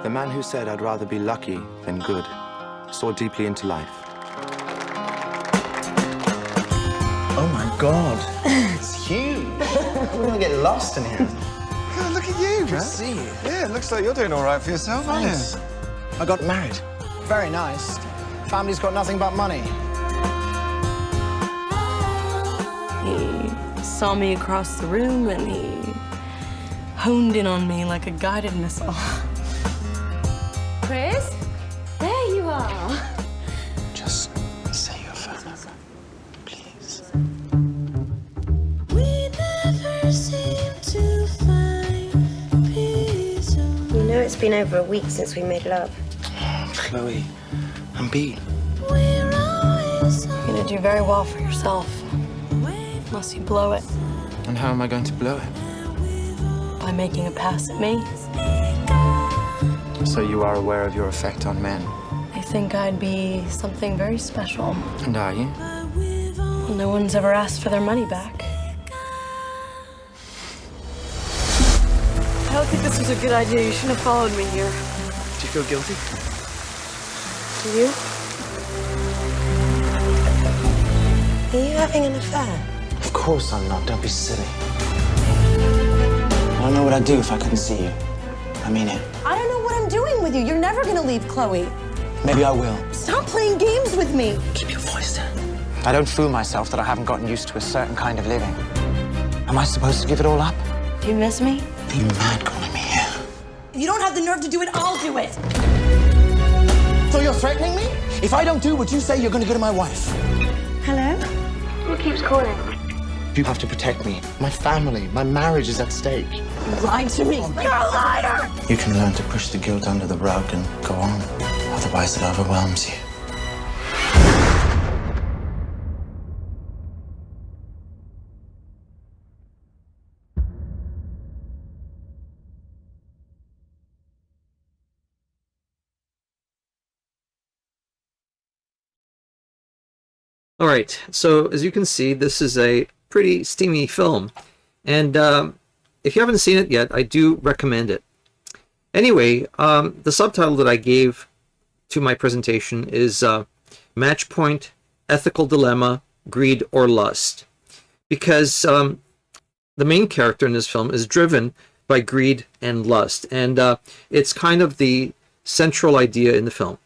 The man who said I'd rather be lucky than good saw deeply into life. Oh my God. It's huge. We're gonna get lost in here. God, look at you, man. See you. Yeah, it looks like you're doing all right for yourself, aren't you? Thanks. I got married. Very nice. Family's got nothing but money. He saw me across the room and he honed in on me like a guided missile. Chris? There you are. Just say your phone number, please. We never seem to find peace. You know it's been over a week since we made love. Chloe, I'm beat. We're always You're gonna do very well for yourself, unless you blow it And how am I going to blow it? by making a pass at me. So you are aware of your effect on men. I think I'd be something very special. And are you? Well, no one's ever asked for their money back. I don't think this was a good idea. You shouldn't have followed me here. Do you feel guilty? Do you? Are you having an affair? Of course I'm not. Don't be silly. I don't know what I'd do if I couldn't see you. I mean it. I don't know what I'm doing with you. You're never gonna leave Chloe. Maybe I will. Stop playing games with me. Keep your voice down. I don't fool myself that I haven't gotten used to a certain kind of living. Am I supposed to give it all up? Do you miss me? Are you mad calling me here? If you don't have the nerve to do it, I'll do it. So you're threatening me? If I don't do what you say, you're going to go to my wife. Hello? Who keeps calling? You have to protect me. My family, my marriage is at stake. You lied to me. You're a liar. You can learn to push the guilt under the rug and go on. Otherwise, it overwhelms you. All right, so as you can see, this is a pretty steamy film. And if you haven't seen it yet, I do recommend it. Anyway, the subtitle that I gave to my presentation is Match Point, Ethical Dilemma, Greed or Lust. Because the main character in this film is driven by greed and lust. And it's kind of the central idea in the film.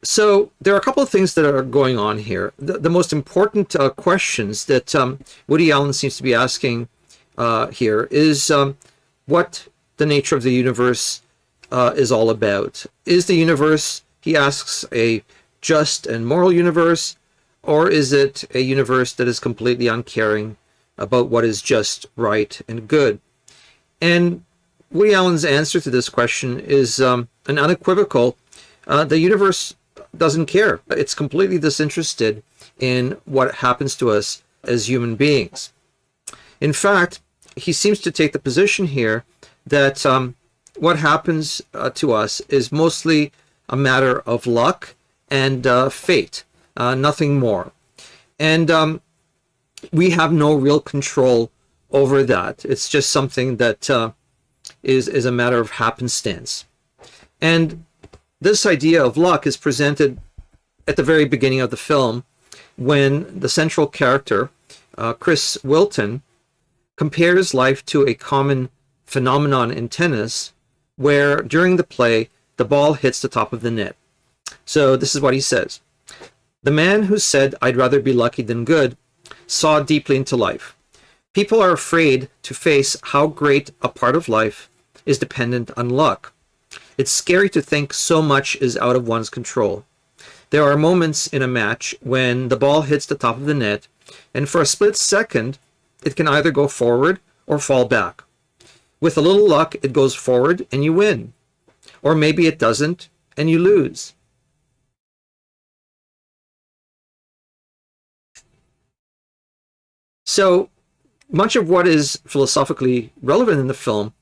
So there are a couple of things that are going on here. The most important questions that Woody Allen seems to be asking here is what the nature of the universe is all about. Is the universe, he asks, a just and moral universe, or is it a universe that is completely uncaring about what is just, right, and good? And Woody Allen's answer to this question is an unequivocal, the universe doesn't care. It's completely disinterested in what happens to us as human beings. In fact, he seems to take the position here that what happens to us is mostly a matter of luck and fate, nothing more. And we have no real control over that. It's just something that is a matter of happenstance. And this idea of luck is presented at the very beginning of the film when the central character, Chris Wilton, compares life to a common phenomenon in tennis where during the play, the ball hits the top of the net. So this is what he says. The man who said, "I'd rather be lucky than good," saw deeply into life. People are afraid to face how great a part of life is dependent on luck. It's scary to think so much is out of one's control. There are moments in a match when the ball hits the top of the net, and for a split second, it can either go forward or fall back. With a little luck, it goes forward and you win. Or maybe it doesn't and you lose. So much of what is philosophically relevant in the film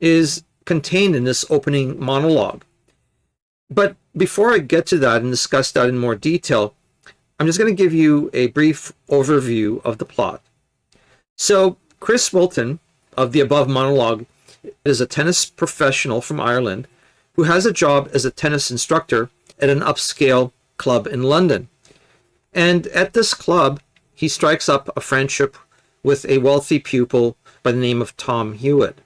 is contained in this opening monologue. But before I get to that and discuss that in more detail, I'm just going to give you a brief overview of the plot. So Chris Wilton, of the above monologue, is a tennis professional from Ireland who has a job as a tennis instructor at an upscale club in London. And at this club, he strikes up a friendship with a wealthy pupil by the name of Tom Hewitt.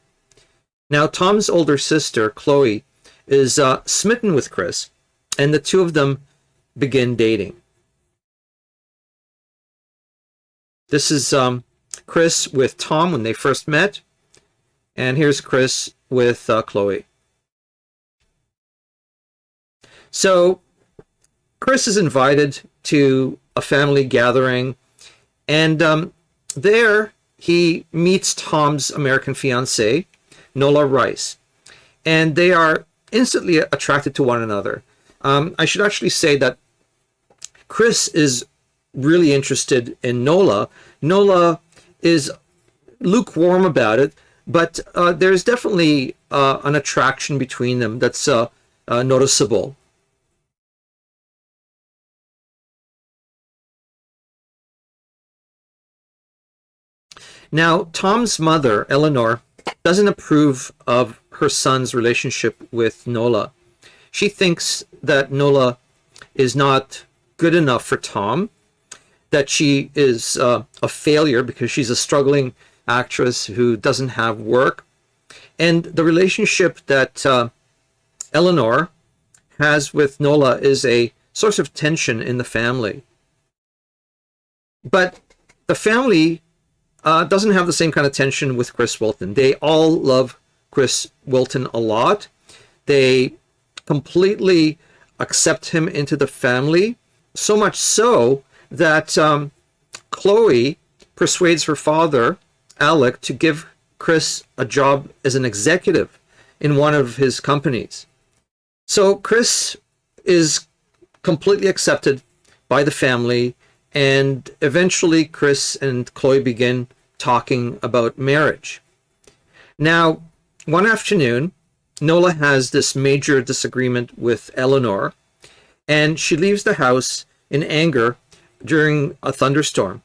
Now, Tom's older sister, Chloe, is smitten with Chris, and the two of them begin dating. This is Chris with Tom when they first met, and here's Chris with Chloe. So Chris is invited to a family gathering, and there he meets Tom's American fiancée, Nola Rice, and they are instantly attracted to one another. I should actually say that Chris is really interested in Nola. Nola is lukewarm about it, but there's definitely an attraction between them that's noticeable. Now, Tom's mother, Eleanor, doesn't approve of her son's relationship with Nola. She thinks that Nola is not good enough for Tom, that she is a failure because she's a struggling actress who doesn't have work. And the relationship that Eleanor has with Nola is a source of tension in the family. But the family doesn't have the same kind of tension with Chris Wilton. They all love Chris Wilton a lot. They completely accept him into the family, so much so that Chloe persuades her father, Alec, to give Chris a job as an executive in one of his companies. So Chris is completely accepted by the family, and eventually Chris and Chloe begin talking about marriage. Now, one afternoon, Nola has this major disagreement with Eleanor, and she leaves the house in anger during a thunderstorm.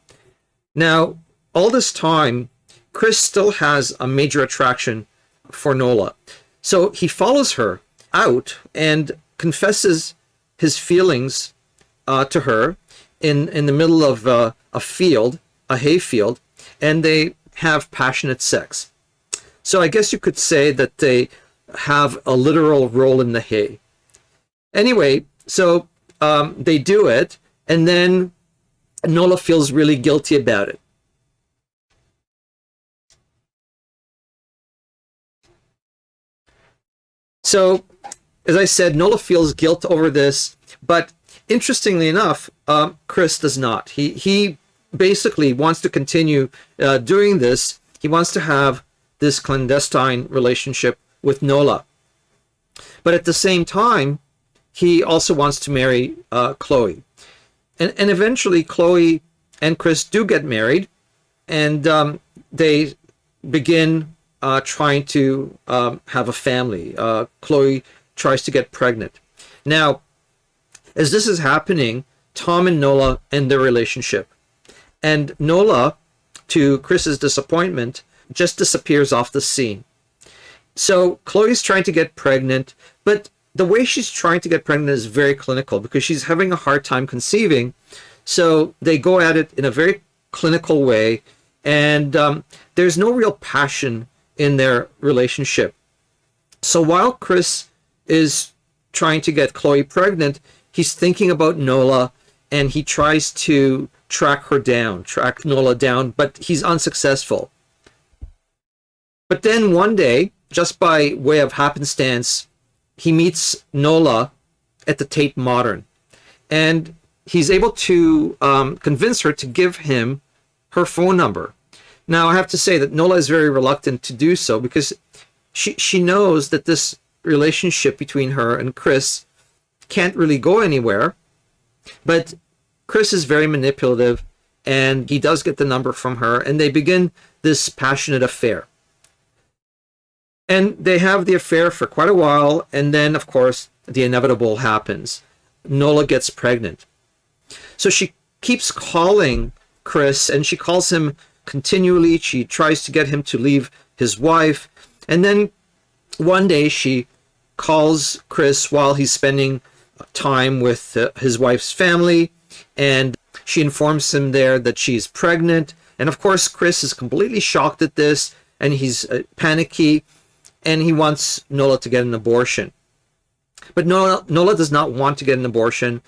Now, all this time, Chris still has a major attraction for Nola. So he follows her out and confesses his feelings to her in the middle of a field, a hayfield, and they have passionate sex. So I guess you could say that they have a literal roll in the hay. Anyway, so they do it, and then Nola feels really guilty about it. So, as I said, Nola feels guilt over this, but interestingly enough, Chris does not. He basically wants to continue doing this. He wants to have this clandestine relationship with Nola. But at the same time, he also wants to marry Chloe. And eventually, Chloe and Chris do get married, and they begin trying to have a family. Chloe tries to get pregnant. Now, as this is happening, Tom and Nola end their relationship. And Nola, to Chris's disappointment, just disappears off the scene. So Chloe's trying to get pregnant, but the way she's trying to get pregnant is very clinical because she's having a hard time conceiving. So they go at it in a very clinical way, and there's no real passion in their relationship. So while Chris is trying to get Chloe pregnant, he's thinking about Nola, and he tries to track Nola down, but he's unsuccessful. But then one day, just by way of happenstance, he meets Nola at the Tate Modern, and he's able to convince her to give him her phone number. Now, I have to say that Nola is very reluctant to do so because she knows that this relationship between her and Chris can't really go anywhere. But Chris is very manipulative, and he does get the number from her, and they begin this passionate affair. And they have the affair for quite a while, and then, of course, the inevitable happens. Nola gets pregnant. So she keeps calling Chris, and she calls him continually. She tries to get him to leave his wife. And then one day she calls Chris while he's spending time with his wife's family, and she informs him there that she's pregnant. And of course, Chris is completely shocked at this, and he's panicky, and he wants Nola to get an abortion. But Nola does not want to get an abortion,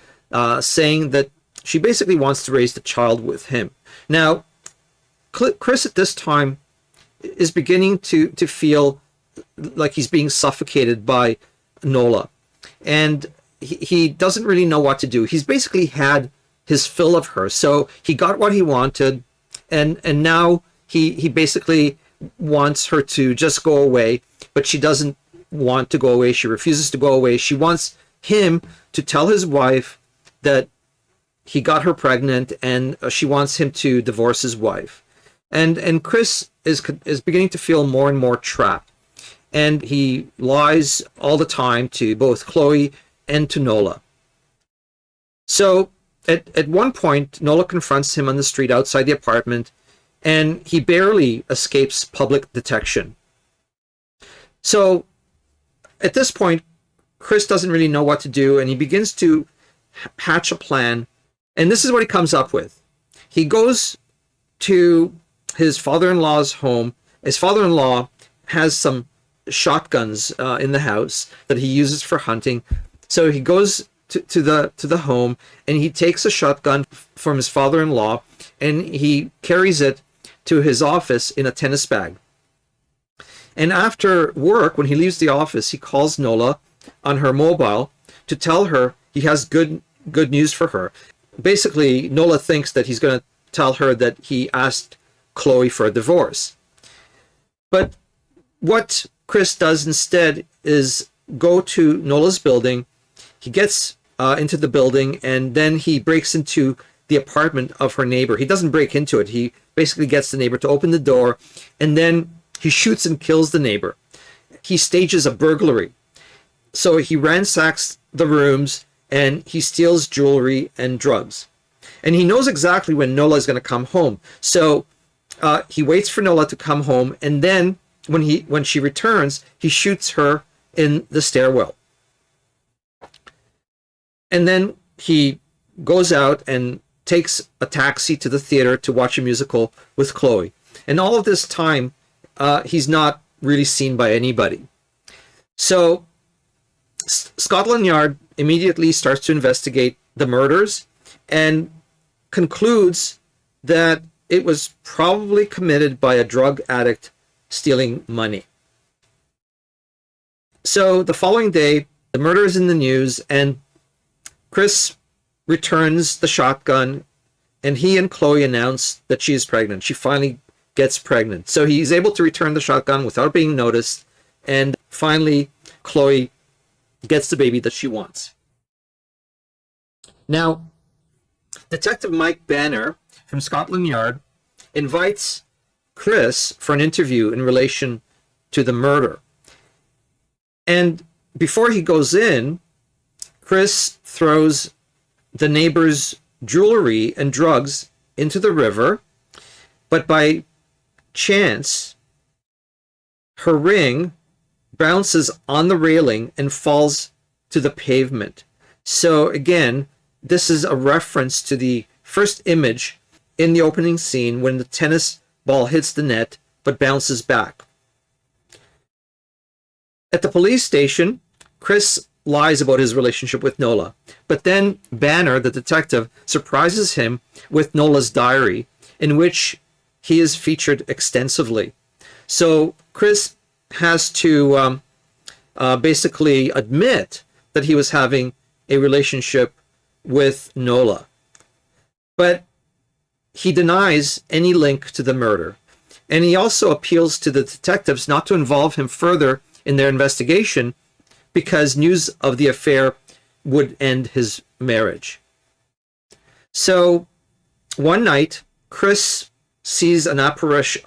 saying that she basically wants to raise the child with him. Now, Chris at this time is beginning to feel like he's being suffocated by Nola, and he doesn't really know what to do. He's basically had his fill of her, so he got what he wanted, and now he basically wants her to just go away, but she doesn't want to go away. She refuses to go away. She wants him to tell his wife that he got her pregnant, and she wants him to divorce his wife. And Chris is beginning to feel more and more trapped, and he lies all the time to both Chloe and to Nola. So at one point, Nola confronts him on the street outside the apartment, and he barely escapes public detection. So at this point, Chris doesn't really know what to do, and he begins to hatch a plan. And this is what he comes up with. He goes to his father-in-law's home. His father-in-law has some shotguns in the house that he uses for hunting. So he goes to the home, and he takes a shotgun from his father-in-law, and he carries it to his office in a tennis bag. And after work, when he leaves the office, he calls Nola on her mobile to tell her he has good news for her. Basically, Nola thinks that he's going to tell her that he asked Chloe for a divorce. But what Chris does instead is go to Nola's building. He gets into the building, and then he breaks into the apartment of her neighbor. He doesn't break into it. He basically gets the neighbor to open the door, and then he shoots and kills the neighbor. He stages a burglary. So he ransacks the rooms, and he steals jewelry and drugs. And he knows exactly when Nola is going to come home. So he waits for Nola to come home, and then when she returns, he shoots her in the stairwell. And then he goes out and takes a taxi to the theater to watch a musical with Chloe. And all of this time, he's not really seen by anybody. So Scotland Yard immediately starts to investigate the murders and concludes that it was probably committed by a drug addict stealing money. So the following day, the murder is in the news, and Chris returns the shotgun, and he and Chloe announce that she is pregnant. She finally gets pregnant. So he's able to return the shotgun without being noticed, and finally Chloe gets the baby that she wants. Now, Detective Mike Banner from Scotland Yard invites Chris for an interview in relation to the murder. And before he goes in, Chris throws the neighbor's jewelry and drugs into the river, but by chance, her ring bounces on the railing and falls to the pavement. So again, this is a reference to the first image in the opening scene when the tennis ball hits the net but bounces back. At the police station, Chris lies about his relationship with Nola, but then Banner, the detective, surprises him with Nola's diary, in which he is featured extensively. So Chris has to basically admit that he was having a relationship with Nola. But he denies any link to the murder. And he also appeals to the detectives not to involve him further in their investigation because news of the affair would end his marriage. So one night, Chris sees an apparition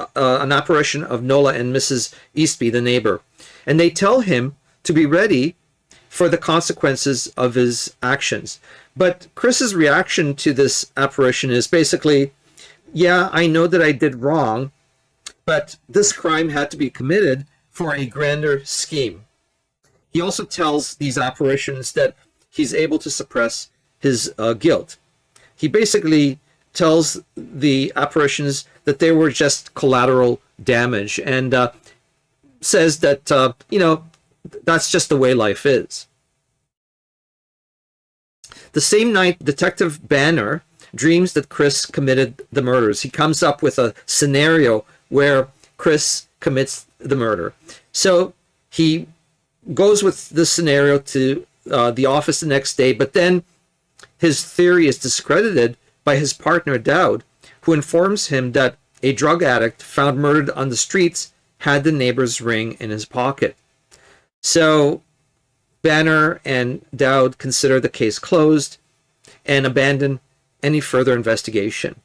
of Nola and Mrs. Eastby, the neighbor, and they tell him to be ready for the consequences of his actions. But Chris's reaction to this apparition is basically, yeah, I know that I did wrong, but this crime had to be committed for a grander scheme. he also tells these apparitions that he's able to suppress his guilt. He basically tells the apparitions that they were just collateral damage, and says that, that's just the way life is. The same night, Detective Banner dreams that Chris committed the murders. He comes up with a scenario where Chris commits the murder. So he goes with the scenario to the office the next day, but then his theory is discredited by his partner Dowd, who informs him that a drug addict found murdered on the streets had the neighbor's ring in his pocket. So Banner and Dowd consider the case closed and abandon any further investigation.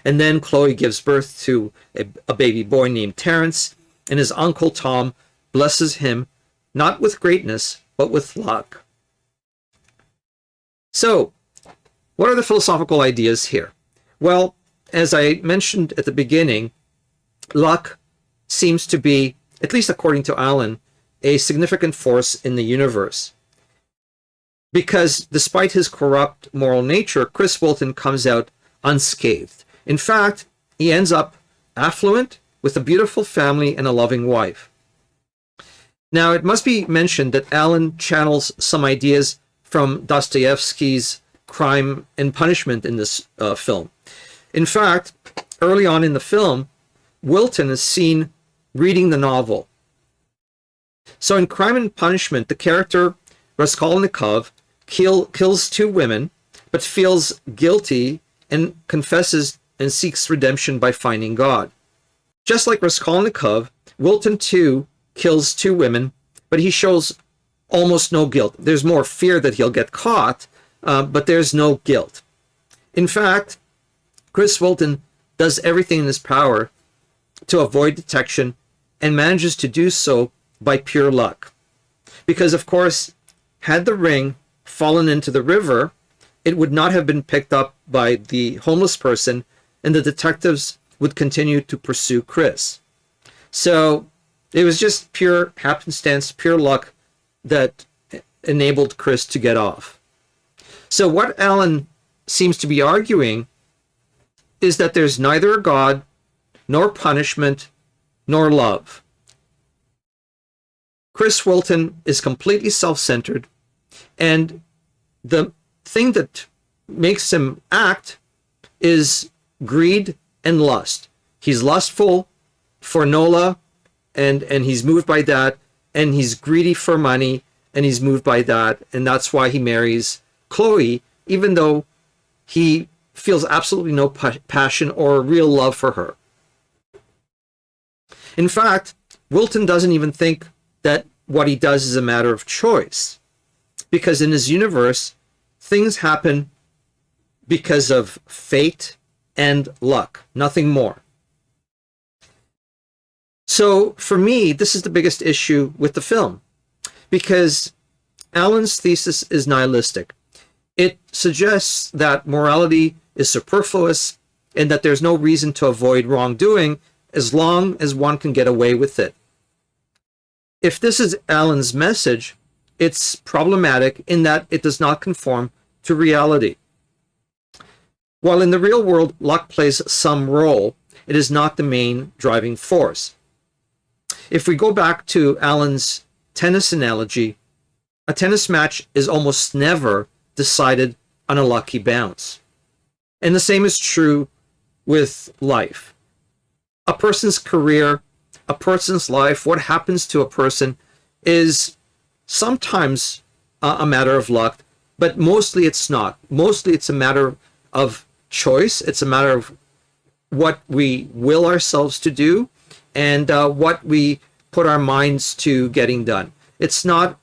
And then Chloe gives birth to a baby boy named Terrence, and his uncle Tom blesses him not with greatness, but with luck. So, what are the philosophical ideas here? Well, as I mentioned at the beginning, luck seems to be, at least according to Alan, a significant force in the universe. Because despite his corrupt moral nature, Chris Wilton comes out unscathed. In fact, he ends up affluent with a beautiful family and a loving wife. Now, it must be mentioned that Alan channels some ideas from Dostoevsky's Crime and Punishment in this film. In fact, early on in the film, Wilton is seen reading the novel. So in Crime and Punishment, the character Raskolnikov kills two women, but feels guilty and confesses and seeks redemption by finding God. Just like Raskolnikov, Wilton too kills two women, but he shows almost no guilt. There's more fear that he'll get caught, but there's no guilt. In fact, Chris Wilton does everything in his power to avoid detection and manages to do so by pure luck. Because, of course, had the ring fallen into the river, it would not have been picked up by the homeless person, and the detectives would continue to pursue Chris. So it was just pure happenstance, pure luck that enabled Chris to get off. So what Alan seems to be arguing is that there's neither a God, nor punishment, nor love. Chris Wilton is completely self-centered, and the thing that makes him act is greed and lust. He's lustful for Nola, and he's moved by that, and he's greedy for money, and he's moved by that, and that's why he marries Chloe, even though he feels absolutely no passion or real love for her. In fact, Wilton doesn't even think that what he does is a matter of choice, because in his universe, things happen because of fate and luck, nothing more. So for me, this is the biggest issue with the film, because Alan's thesis is nihilistic. It suggests that morality is superfluous and that there's no reason to avoid wrongdoing as long as one can get away with it. If this is Alan's message, it's problematic in that it does not conform to reality. While in the real world luck plays some role, it is not the main driving force. If we go back to Alan's tennis analogy, a tennis match is almost never decided on a lucky bounce. And the same is true with life. A person's career, a person's life, what happens to a person is sometimes a matter of luck, but mostly it's not. Mostly it's a matter of choice. It's a matter of what we will ourselves to do and what we put our minds to getting done. It's not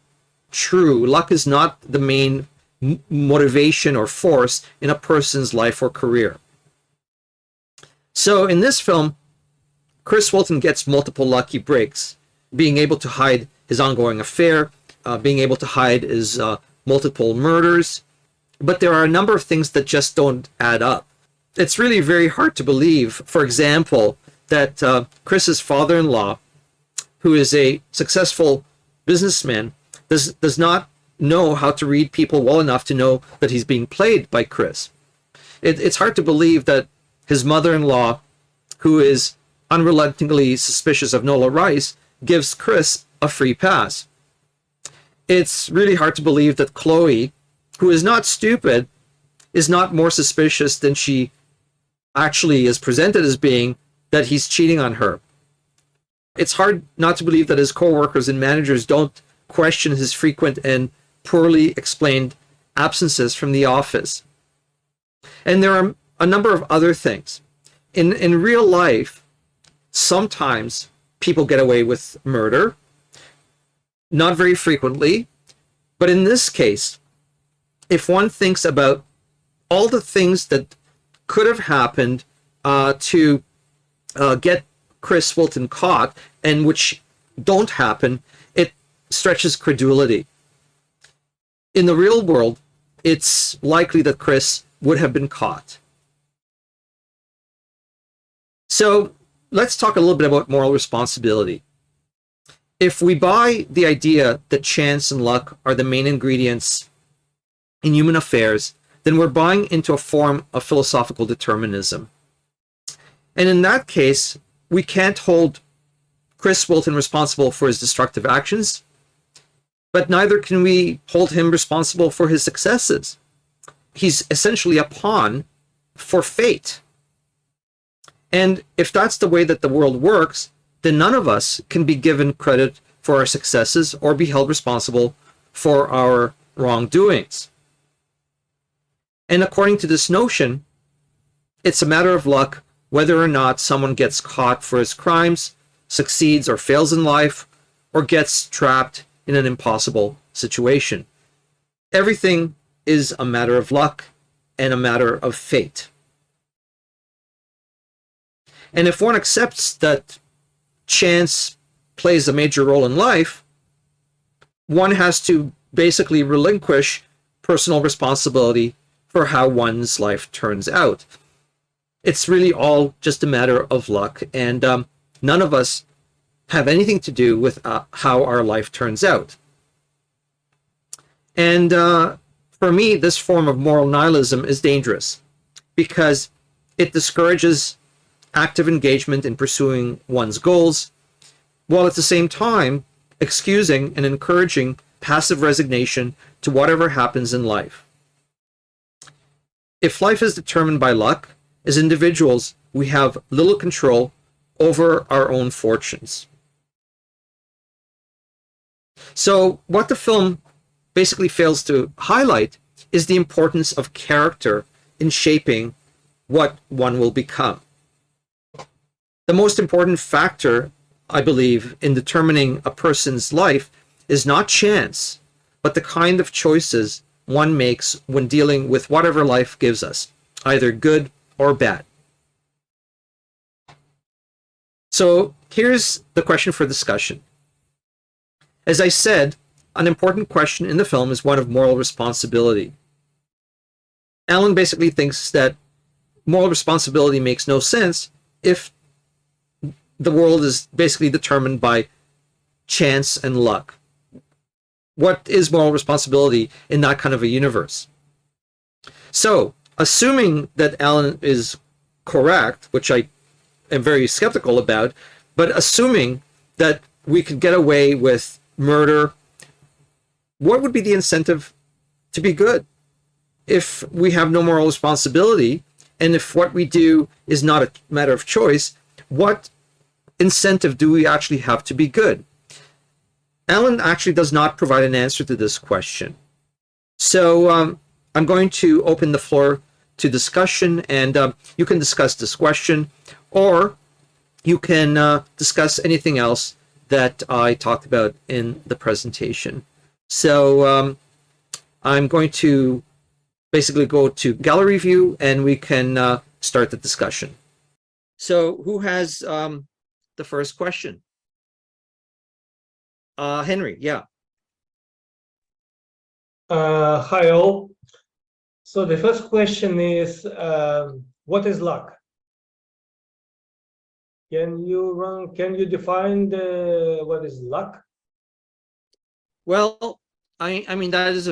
true. Luck is not the main motivation or force in a person's life or career. So in this film, Chris Wilton gets multiple lucky breaks, being able to hide his ongoing affair, being able to hide his multiple murders, but there are a number of things that just don't add up. It's really very hard to believe, for example, that Chris's father-in-law, who is a successful businessman, does not know how to read people well enough to know that he's being played by Chris. It's hard to believe that his mother-in-law, who is unrelentingly suspicious of Nola Rice, gives Chris a free pass. It's really hard to believe that Chloe, who is not stupid, is not more suspicious than she actually is presented as being, that he's cheating on her. It's hard not to believe that his co-workers and managers don't question his frequent and poorly explained absences from the office. And there are a number of other things. In real life, sometimes people get away with murder, not very frequently, but in this case, if one thinks about all the things that could have happened to get Chris Wilton caught and which don't happen, it stretches credulity. In the real world, it's likely that Chris would have been caught. So let's talk a little bit about moral responsibility. If we buy the idea that chance and luck are the main ingredients in human affairs, then we're buying into a form of philosophical determinism. And in that case, we can't hold Chris Wilton responsible for his destructive actions, but neither can we hold him responsible for his successes. He's essentially a pawn for fate. And if that's the way that the world works, then none of us can be given credit for our successes or be held responsible for our wrongdoings. And according to this notion, it's a matter of luck whether or not someone gets caught for his crimes, succeeds or fails in life, or gets trapped in an impossible situation. Everything is a matter of luck and a matter of fate. And if one accepts that chance plays a major role in life, one has to basically relinquish personal responsibility for how one's life turns out. It's really all just a matter of luck, and none of us have anything to do with how our life turns out. And for me, this form of moral nihilism is dangerous because it discourages active engagement in pursuing one's goals, while at the same time excusing and encouraging passive resignation to whatever happens in life. If life is determined by luck, as individuals, we have little control over our own fortunes. So what the film basically fails to highlight is the importance of character in shaping what one will become. The most important factor, I believe, in determining a person's life is not chance, but the kind of choices one makes when dealing with whatever life gives us, either good or bad. So here's the question for discussion. As I said, an important question in the film is one of moral responsibility. Alan basically thinks that moral responsibility makes no sense if the world is basically determined by chance and luck. What is moral responsibility in that kind of a universe? So, assuming that Alan is correct, which I am very skeptical about, but assuming that we could get away with murder, what would be the incentive to be good? If we have no moral responsibility, and if what we do is not a matter of choice, what incentive do we actually have to be good? Alan actually does not provide an answer to this question. So I'm going to open the floor to discussion, and you can discuss this question, or you can discuss anything else that I talked about in the presentation. So I'm going to basically go to gallery view, and we can start the discussion. So who has the first question? Henry, yeah. Hi all. So the first question is, what is luck? Can you define what is luck? Well, I mean that is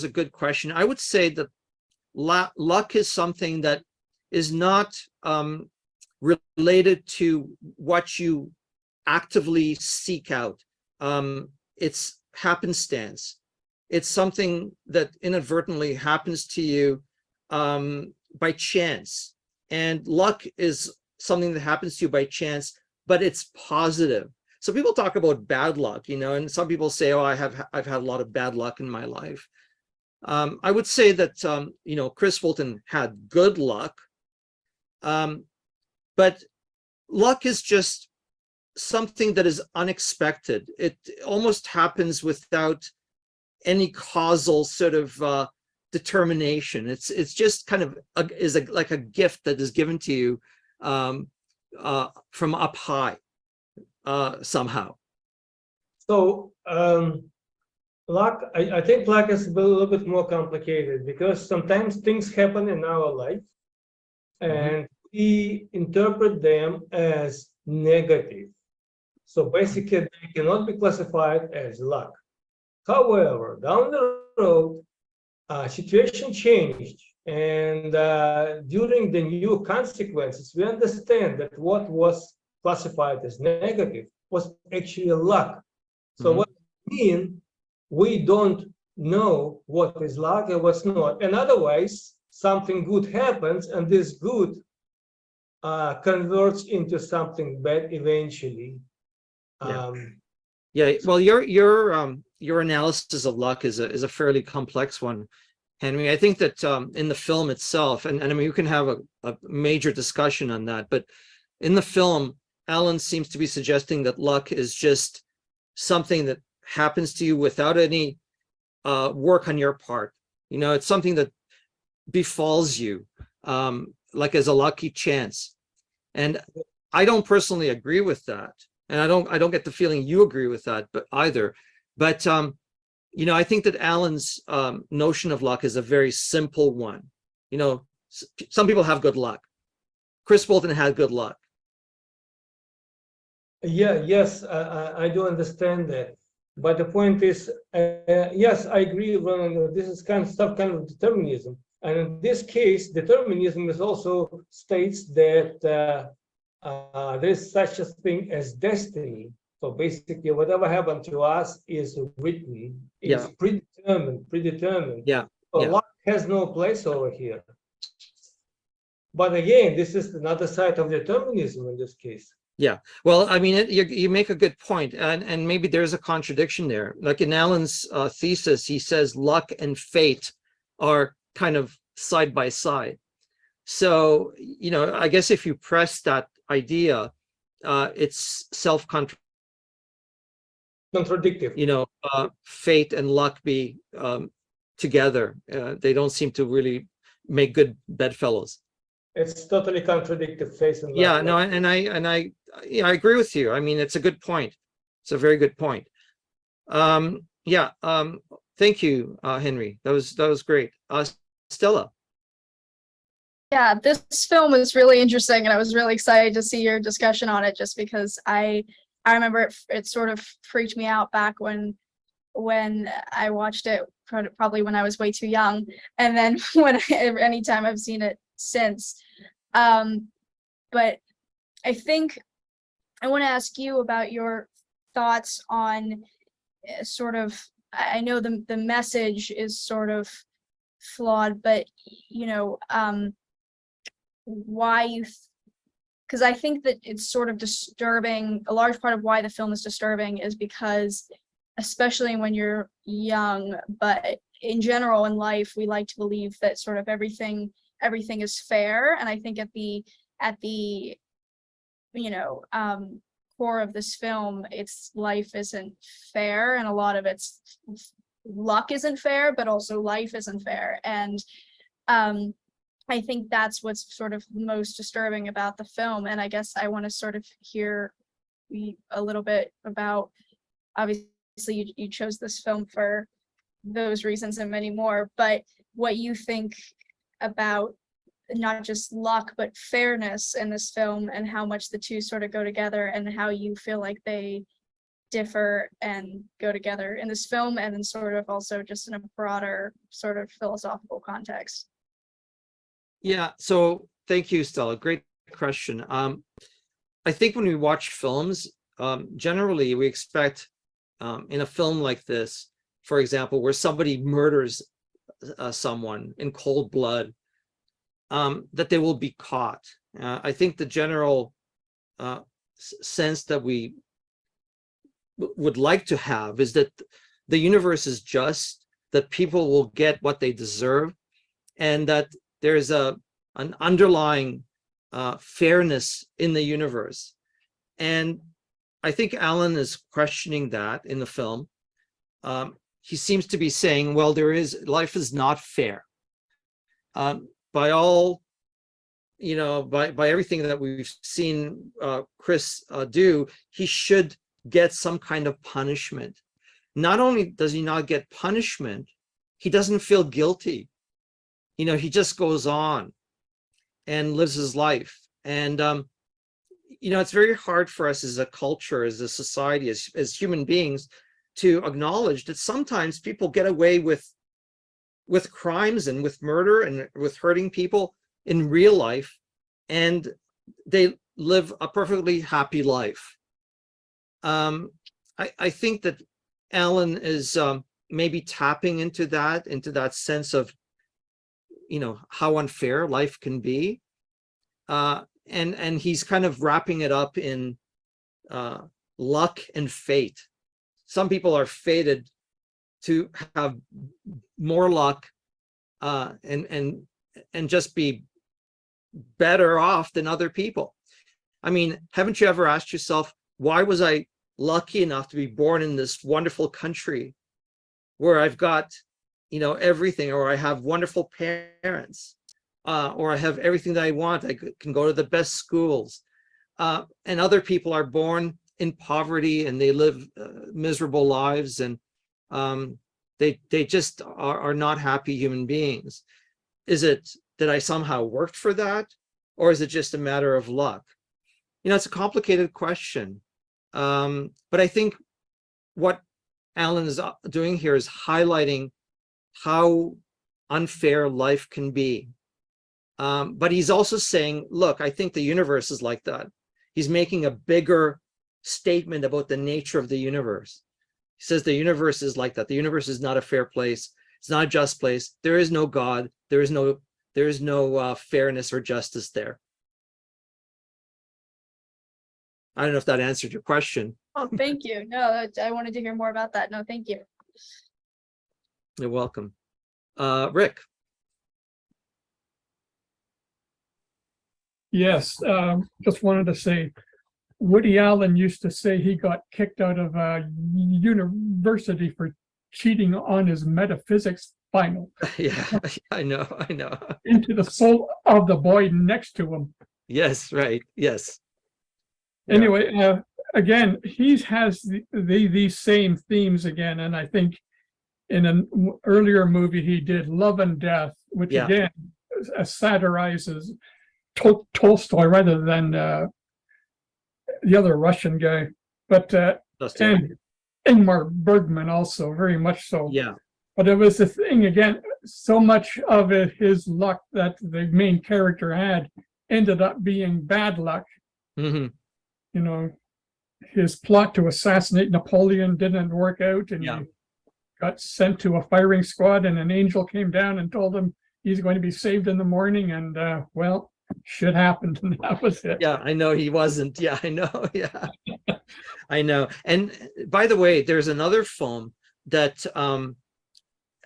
a good question. I would say that luck is something that is not related to what you actively seek out. It's happenstance. It's something that inadvertently happens to you by chance. And luck is something that happens to you by chance, but it's positive. So people talk about bad luck, and some people say, "Oh, I've had a lot of bad luck in my life." I would say that Chris Fulton had good luck, but luck is just something that is unexpected. It almost happens without any causal sort of determination. It's just kind of like a gift that is given to you from up high somehow. So luck, I think luck is a little bit more complicated because sometimes things happen in our life and we interpret them as negative. So basically, they cannot be classified as luck. However, down the road, situation changed, and during the new consequences, we understand that what was classified as negative was actually luck. So what I mean, we don't know what is luck and what's not. And otherwise, something good happens, and this good converts into something bad eventually. Yeah, well, your analysis of luck is a fairly complex one, Henry. I think that in the film itself, and I mean, you can have a major discussion on that, but in the film, Alan seems to be suggesting that luck is just something that happens to you without any work on your part. It's something that befalls you, like as a lucky chance. And I don't personally agree with that. And I don't get the feeling you agree with that, but either. But I think that Alan's notion of luck is a very simple one. Some people have good luck. Chris Bolton had good luck. Yes, I do understand that. But the point is, yes, I agree, Ron, this is kind of determinism. And in this case, determinism is also states that there is such a thing as destiny. So basically, whatever happened to us is written, is predetermined. Yeah. So Yeah. luck has no place over here. But again, this is another side of determinism in this case. Yeah. Well, I mean, you make a good point, and maybe there's a contradiction there. Like in Alan's thesis, he says luck and fate are kind of side by side. So, I guess if you press that idea, it's self-contradictory. Fate and luck be together. They don't seem to really make good bedfellows. It's totally contradictory, face and luck. Yeah, no, and I agree with you. I mean, it's a good point. It's a very good point. Thank you, Henry. That was great. Stella. Yeah, this film was really interesting, and I was really excited to see your discussion on it, just because I remember it sort of freaked me out back when I watched it, probably when I was way too young, and then anytime I've seen it since. But I think I want to ask you about your thoughts on sort of, I know the message is sort of flawed, but why you, because I think that it's sort of disturbing. A large part of why the film is disturbing is because, especially when you're young, but in general in life, we like to believe that sort of everything is fair. And I think at the core of this film, it's life isn't fair, and a lot of it's luck isn't fair, but also life isn't fair. And I think that's what's sort of most disturbing about the film. And I guess I want to sort of hear a little bit about, obviously you chose this film for those reasons and many more, but what you think about not just luck but fairness in this film, and how much the two sort of go together, and how you feel like they differ and go together in this film, and then sort of also just in a broader sort of philosophical context. Yeah, so thank you, Stella. Great question. I think when we watch films, generally we expect in a film like this, for example, where somebody murders someone in cold blood, that they will be caught. I think the general sense that we would like to have is that the universe is just, that people will get what they deserve, and that there's an underlying fairness in the universe. And I think Alan is questioning that in the film. He seems to be saying, well, life is not fair. By all, by everything that we've seen Chris do, he should get some kind of punishment. Not only does he not get punishment, he doesn't feel guilty. He just goes on and lives his life. And, it's very hard for us as a culture, as a society, as human beings, to acknowledge that sometimes people get away with crimes and with murder and with hurting people in real life, and they live a perfectly happy life. I think that Alan is maybe tapping into that sense of, how unfair life can be. And he's kind of wrapping it up in luck and fate. Some people are fated to have more luck and just be better off than other people. I mean, haven't you ever asked yourself, why was I lucky enough to be born in this wonderful country where I've got, everything, or I have wonderful parents, or I have everything that I want. I can go to the best schools, and other people are born in poverty and they live miserable lives, and they just are not happy human beings. Is it that I somehow worked for that, or is it just a matter of luck? It's a complicated question. But I think what Alan is doing here is highlighting how unfair life can be. But he's also saying, look, I think the universe is like that. He's making a bigger statement about the nature of the universe. He says the universe is like that. The universe is not a fair place. It's not a just place. There is no God. There is no fairness or justice there. I don't know if that answered your question. Oh, thank you. No, I wanted to hear more about that. No, thank you. You're welcome. Rick. Yes, just wanted to say, Woody Allen used to say he got kicked out of a university for cheating on his metaphysics final. Yeah, I know. Into the soul of the boy next to him. Yes, right. Yes. Anyway, again, he has these same themes again, and I think in an earlier movie he did Love and Death, which again satirizes Tolstoy rather than the other Russian guy, but and Ingmar Bergman also very much so. Yeah. But it was the thing again, so much of it, his luck that the main character had ended up being bad luck. Mm-hmm. His plot to assassinate Napoleon didn't work out, and he got sent to a firing squad, and an angel came down and told him he's going to be saved in the morning, and well, shit happened, and that was it. Yeah, I know he wasn't. Yeah, I know. Yeah, I know. And by the way, there's another film that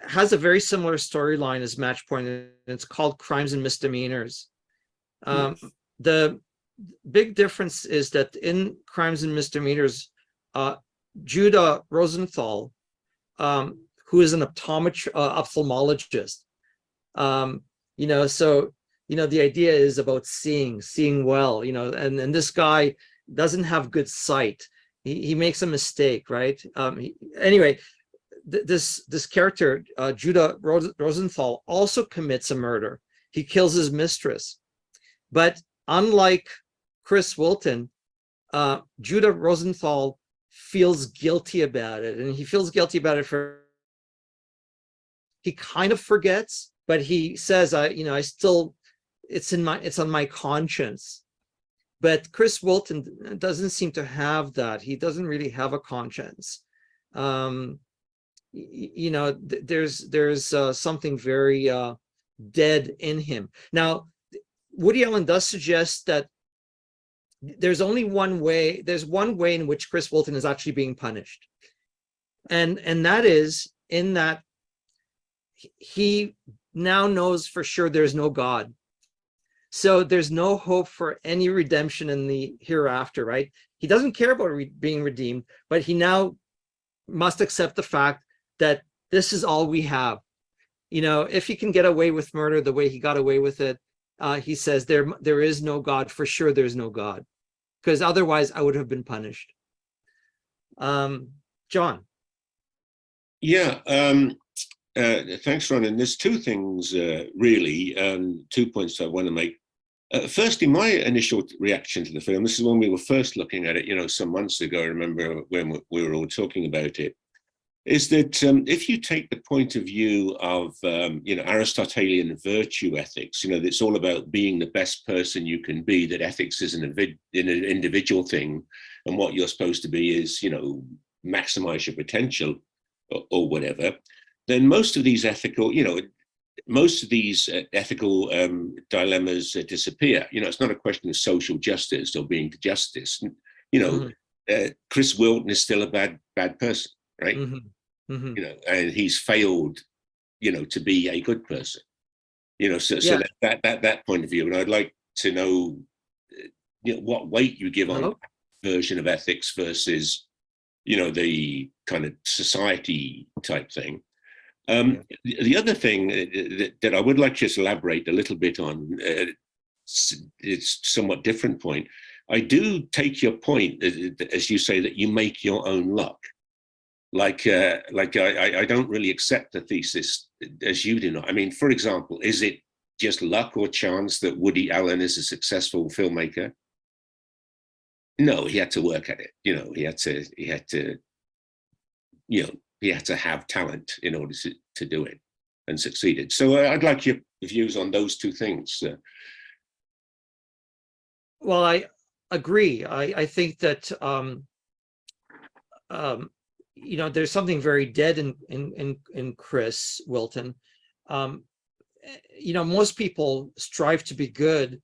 has a very similar storyline as Matchpoint, and it's called Crimes and Misdemeanors. The big difference is that in Crimes and Misdemeanors, Judah Rosenthal, who is an ophthalmologist, so the idea is about seeing well, and this guy doesn't have good sight. He makes a mistake, right? Anyway, this character, Judah Rosenthal, also commits a murder. He kills his mistress, but unlike Chris Wilton, Judah Rosenthal feels guilty about it, and he feels guilty about it for, he kind of forgets, but he says, I still, it's on my conscience. But Chris Wilton doesn't seem to have that. He doesn't really have a conscience. There's something very dead in him. Now, Woody Allen does suggest that there's only one way. There's one way in which Chris Wilton is actually being punished, and that is in that he now knows for sure there's no God. So there's no hope for any redemption in the hereafter, right? He doesn't care about being redeemed, but he now must accept the fact that this is all we have. If he can get away with murder the way he got away with it, he says there is no God. For sure there's no God, because otherwise I would have been punished. John. Yeah, thanks, Ron. And there's two things really, 2 points I want to make. Firstly, my initial reaction to the film, this is when we were first looking at it, some months ago, I remember when we were all talking about it, is that if you take the point of view of, Aristotelian virtue ethics, that it's all about being the best person you can be, that ethics is an individual thing, and what you're supposed to be is, maximize your potential or whatever, then most of these ethical, dilemmas disappear. It's not a question of social justice or being justice. Chris Wilton is still a bad person, right? And he's failed, to be a good person. So that point of view, and I'd like to know, what weight you give on that version of ethics versus, the kind of society type thing. The other thing that I would like to just elaborate a little bit on, it's somewhat different point. I do take your point, as you say, that you make your own luck. I don't really accept the thesis as you do not. I mean, for example, is it just luck or chance that Woody Allen is a successful filmmaker? No, he had to work at it. He had to have talent in order to do it and succeeded. So I'd like your views on those two things. Well, I agree. I think that there's something very dead in Chris Wilton. Most people strive to be good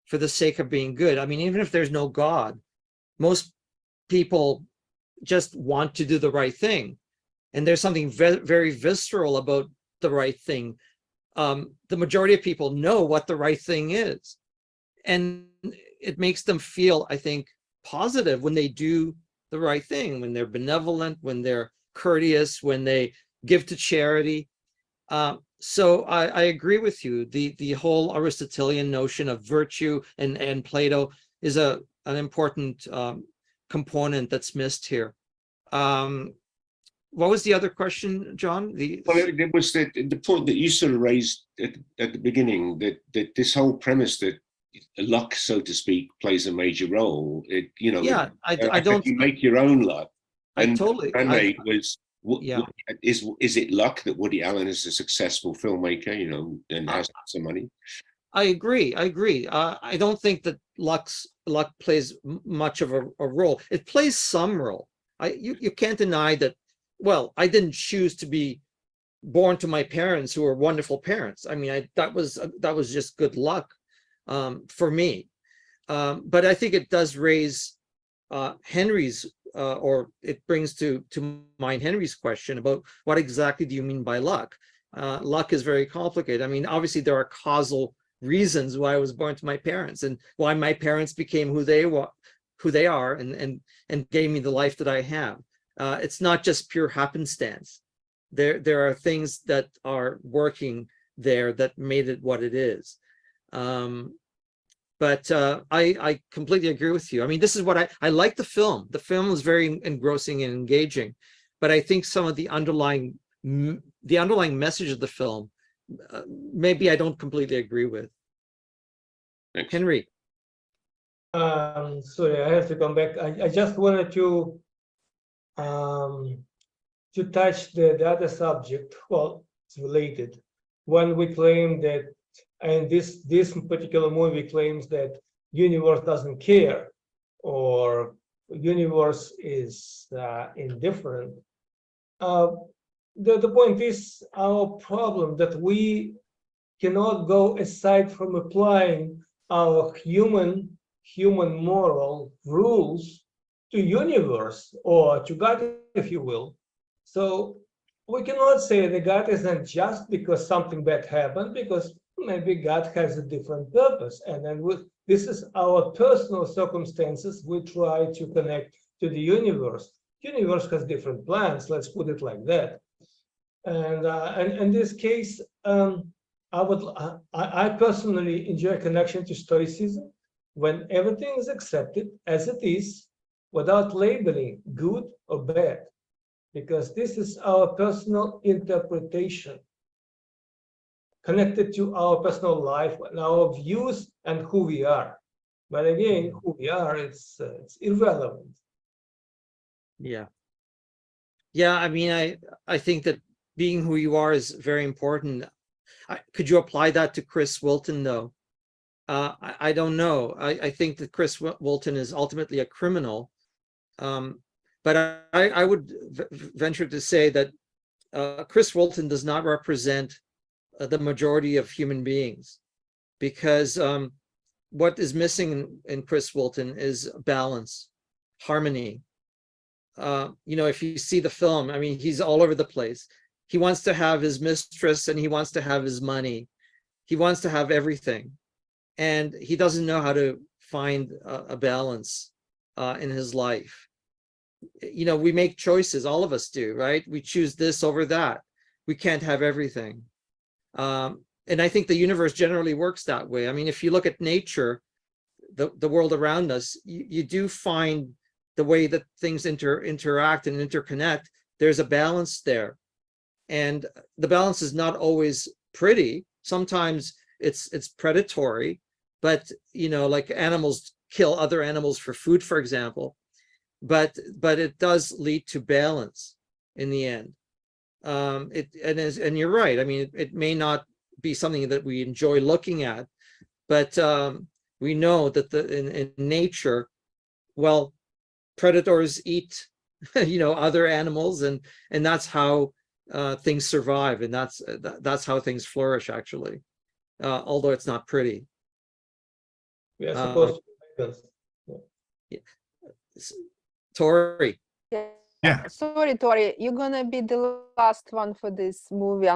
for the sake of being good. I mean, even if there's no God, most people just want to do the right thing. And there's something very visceral about the right thing. The majority of people know what the right thing is. And it makes them feel, I think, positive when they do the right thing, when they're benevolent, when they're courteous, when they give to charity. So I agree with you. The whole Aristotelian notion of virtue and Plato is an important component that's missed here. What was the other question, John? It was the point that you sort of raised at the beginning, that this whole premise that luck, so to speak, plays a major role. I don't. You make your own luck. And is it luck that Woody Allen is a successful filmmaker? And has some money. I agree. I don't think that luck plays much of a role. It plays some role. You can't deny that. Well, I didn't choose to be born to my parents who were wonderful parents. I mean, that was just good luck for me. But I think it does raise Henry's, or it brings to mind Henry's question about what exactly do you mean by luck? Luck is very complicated. I mean, obviously there are causal reasons why I was born to my parents and why my parents became who they are and gave me the life that I have. It's not just pure happenstance. There are things that are working there that made it what it is. But I completely agree with you. I mean, this is what I like the film. The film is very engrossing and engaging, but I think some of the underlying message of the film, maybe I don't completely agree with. Thanks. Henry. Sorry, I have to come back. I just wanted to to touch the other subject, well, it's related. When we claim that, and this particular movie claims that universe doesn't care, or universe is indifferent. The point is our problem that we cannot go aside from applying our human moral rules to universe or to God, if you will. So we cannot say that God isn't just because something bad happened, because maybe God has a different purpose. And then this is our personal circumstances. We try to connect to the universe. Universe has different plans. Let's put it like that. And in this case, I personally enjoy connection to Stoicism when everything is accepted as it is, without labeling good or bad, because this is our personal interpretation connected to our personal life and our views and who we are. But again, who we are, it's irrelevant. Yeah. Yeah, I mean, I think that being who you are is very important. Could you apply that to Chris Wilton, though? I don't know. I think that Chris Wilton is ultimately a criminal. But I would venture to say that Chris Wilton does not represent the majority of human beings, because what is missing in Chris Wilton is balance, harmony. If you see the film, I mean, he's all over the place. He wants to have his mistress and he wants to have his money. He wants to have everything. And he doesn't know how to find a balance in his life. We make choices, all of us do, right? We choose this over that. We can't have everything. And I think the universe generally works that way. I mean, if you look at nature, the world around us, you do find the way that things interact and interconnect. There's a balance there. And the balance is not always pretty. Sometimes it's predatory, but like animals kill other animals for food, for example. But it does lead to balance in the end. And you're right. I mean, it may not be something that we enjoy looking at, but we know that in nature, well, predators eat other animals, and that's how things survive, and that's how things flourish, actually, although it's not pretty. We are supposed to. Yeah. Tori. Yeah. Sorry, Tori, you're gonna be the last one for this movie.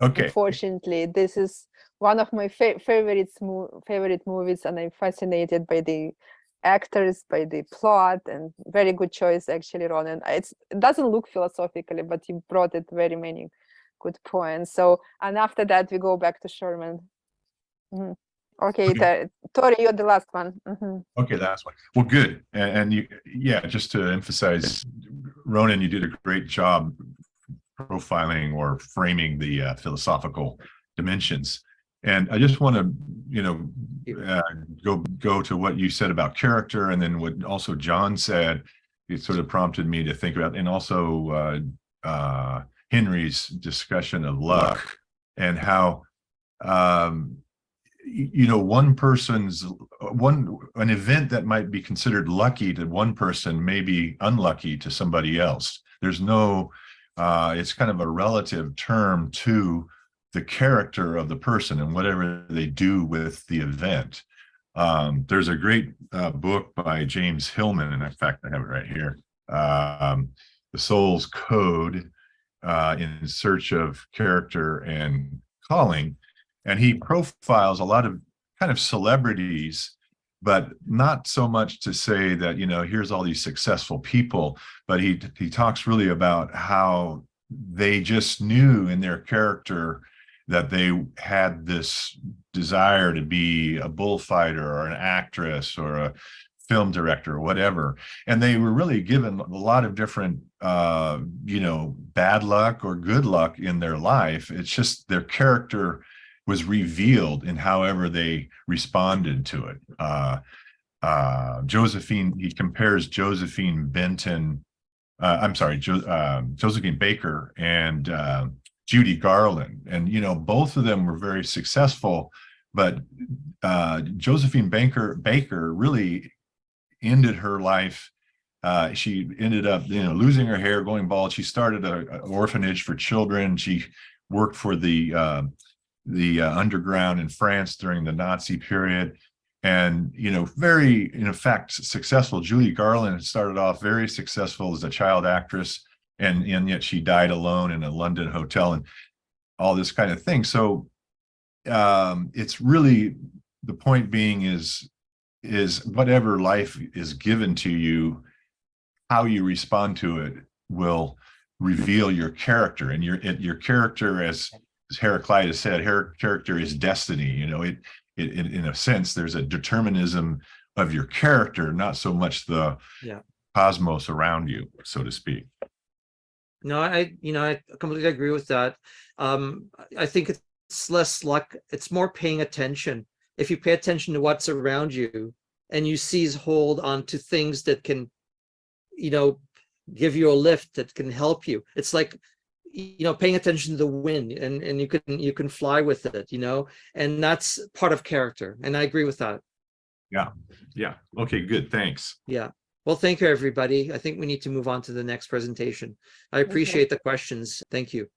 Okay. Unfortunately, this is one of my favorite movies, and I'm fascinated by the actors, by the plot, and very good choice, actually, Ronan. It doesn't look philosophically, but you brought it very many good points. So, and after that, we go back to Sherman. Mm-hmm. Okay. Tori, you're the last one. Mm-hmm. Okay, last one. Well, good. And you, just to emphasize, Ronan, you did a great job profiling or framing the philosophical dimensions. And I just want to, go to what you said about character, and then what also John said. It sort of prompted me to think about, and also Henry's discussion of luck, and how an event that might be considered lucky to one person may be unlucky to somebody else. There's no, it's kind of a relative term to the character of the person and whatever they do with the event. There's a great book by James Hillman, and in fact, I have it right here, The Soul's Code, in Search of Character and Calling. And he profiles a lot of kind of celebrities, but not so much to say that, here's all these successful people, but he talks really about how they just knew in their character that they had this desire to be a bullfighter or an actress or a film director or whatever. And they were really given a lot of different, bad luck or good luck in their life. It's just their character was revealed in however they responded to it. Josephine, he compares Josephine Benton I'm sorry, Josephine Baker and Judy Garland. And, you know, both of them were very successful, but Josephine Baker really ended her life. She ended up, you know, losing her hair, going bald. She started an orphanage for children. She worked for the underground in France during the Nazi period. And, you know, very, in effect, successful. Judy Garland started off very successful as a child actress, and yet she died alone in a London hotel and all this kind of thing. So it's really, the point being is whatever life is given to you, how you respond to it will reveal your character. And your character, as Heraclitus said, her character is destiny. You know, it in a sense, there's a determinism of your character, not so much the cosmos around you, so to speak. No, I completely agree with that. I think it's less luck, it's more paying attention. If you pay attention to what's around you and you seize hold onto things that can, you know, give you a lift, that can help you. It's like, you know, paying attention to the wind, and you can fly with it, you know, and that's part of character. And I agree with that. Yeah. Okay, good. Thanks. Yeah. Well, thank you, everybody. I think we need to move on to the next presentation. I appreciate the questions. Thank you.